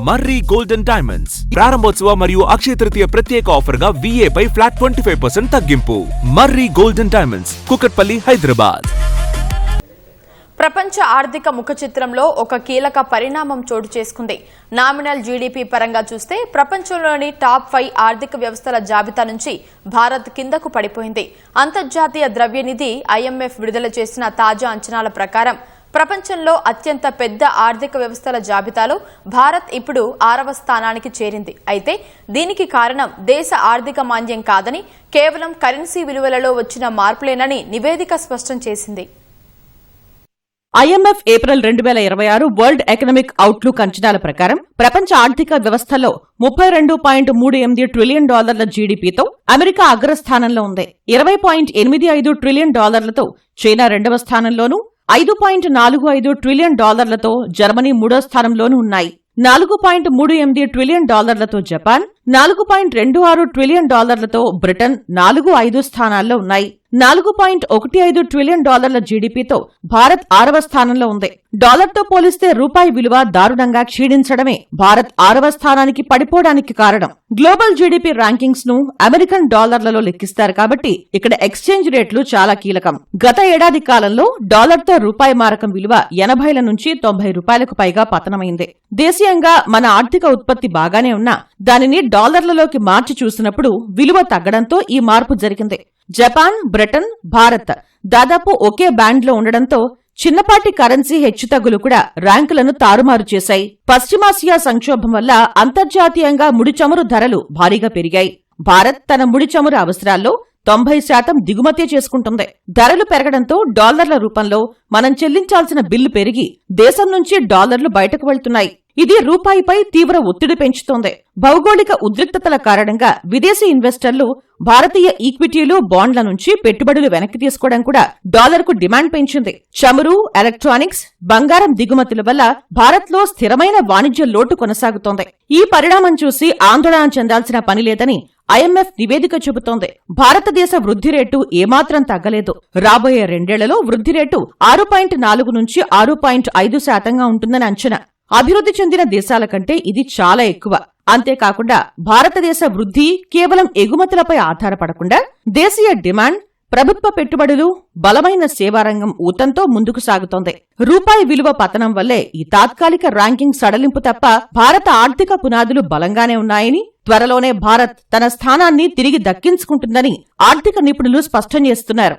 మర్రి golden diamonds ప్రారంభోత్సవ మరియు అక్షయ తృతీయ ప్రత్యేక ఆఫర్ గా VA పై ఫ్లాట్ 25% తగ్గింపు. మర్రి గోల్డెన్ డైమండ్స్, కుకట్పల్లి, హైదరాబాద్. ప్రపంచ ఆర్థిక ముఖ చిత్రంలో ఒక కీలక పరిణామం చోటు చేసుకుంది. నామినల్ జీడీపీ పరంగా చూస్తే ప్రపంచంలోని టాప్ 5 ఆర్థిక వ్యవస్థల జాబితా నుంచి భారత్ కిందకు పడిపోయింది. అంతర్జాతీయ ద్రవ్యనిధి IMF విడుదల చేసిన తాజా అంచనాల ప్రకారం ప్రపంచంలో అత్యంత పెద్ద ఆర్థిక వ్యవస్థల జాబితాలో భారత్ ఇప్పుడు 6వ స్థానానికి చేరింది. అయితే దీనికి కారణం దేశ ఆర్థిక మాంద్యం కాదని, కేవలం కరెన్సీ విలువలలో వచ్చిన మార్పులేనని నివేదిక స్పష్టం చేసింది. IMF April 2026 world economic outlook అంచనాల ప్రకారం ప్రపంచ ఆర్థిక వ్యవస్థలో $32.38 ట్రిలియన్ జీడీపీతో అమెరికా అగ్రస్థానంలో ఉంది. $20.85 ట్రిలియన్ చైనా రెండవ స్థానంలోనూ, $5.45 ట్రిలియన్ జర్మనీ మూడో స్థానంలోనూ ఉన్నాయి. $4.38 ట్రిలియన్ జపాన్, $4.26 ట్రిలియన్ బ్రిటన్ 4-5 స్థానాల్లో ఉన్నాయి. $4.15 ట్రిలియన్ జీడీపీతో భారత్ 6వ స్థానంలో ఉంది. డాలర్తో పోలిస్తే రూపాయి విలువ దారుణంగా క్షీణించడమే భారత్ 6వ స్థానానికి పడిపోవడానికి కారణం. గ్లోబల్ జీడీపీ ర్యాంకింగ్స్ ను అమెరికన్ డాలర్లలో లెక్కిస్తారు కాబట్టి ఇక్కడ ఎక్స్చేంజ్ రేట్లు చాలా కీలకం. గత ఏడాది కాలంలో డాలర్తో రూపాయి మారకం విలువ 80ల నుంచి 90 రూపాయలకు పైగా పతనమైంది. దేశీయంగా మన ఆర్థిక ఉత్పత్తి బాగానే ఉన్నా దానిని డాలర్లలోకి మార్చి చూసినప్పుడు విలువ తగ్గడంతో ఈ మార్పు జరిగింది. జపాన్, బ్రిటన్, భారత్ దాదాపు ఒకే బ్యాండ్లో ఉండడంతో చిన్నపాటి కరెన్సీ హెచ్చుతగ్గులు కూడా ర్యాంకులను తారుమారు చేశాయి. పశ్చిమాసియా సంక్షోభం వల్ల అంతర్జాతీయంగా ముడి చమురు ధరలు భారీగా పెరిగాయి. భారత్ తన ముడి చమురు అవసరాల్లో 90% దిగుమతే చేసుకుంటుంది. ధరలు పెరగడంతో డాలర్ల రూపంలో మనం చెల్లించాల్సిన బిల్లు పెరిగి దేశం నుంచి డాలర్లు బయటకు వెళ్తున్నాయి. ఇది రూపాయిపై తీవ్ర ఒత్తిడి పెంచుతోంది. భౌగోళిక ఉద్రిక్తతల కారణంగా విదేశీ ఇన్వెస్టర్లు భారతీయ ఈక్విటీలు, బాండ్ల నుంచి పెట్టుబడులు వెనక్కి తీసుకోవడం కూడా డాలర్కు డిమాండ్ పెంచింది. చమురు, ఎలక్ట్రానిక్స్, బంగారం దిగుమతుల వల్ల భారత్లో స్థిరమైన వాణిజ్య లోటు కొనసాగుతోంది. ఈ పరిణామం చూసి ఆందోళన చెందాల్సిన పనిలేదని IMF నివేదిక చెబుతోంది. భారతదేశ వృద్ధి రేటు ఏమాత్రం తగ్గలేదు. రాబోయే 2 ఏళ్లలో వృద్ధి రేటు 6.4 నుంచి 6.5% ఉంటుందని అంచనా. అభివృద్ధి చెందిన దేశాల కంటే ఇది చాలా ఎక్కువ. అంతేకాకుండా భారతదేశ వృద్ధి కేవలం ఎగుమతులపై ఆధారపడకుండా దేశీయ డిమాండ్, ప్రభుత్వ పెట్టుబడులు, బలమైన సేవారంగం ఊతంతో ముందుకు సాగుతోంది. రూపాయి విలువ పతనం వల్లే ఈ తాత్కాలిక ర్యాంకింగ్ సడలింపు తప్ప భారత ఆర్థిక పునాదులు బలంగానే ఉన్నాయని, త్వరలోనే భారత్ తన స్థానాన్ని తిరిగి దక్కించుకుంటుందని ఆర్థిక నిపుణులు స్పష్టం చేస్తున్నారు.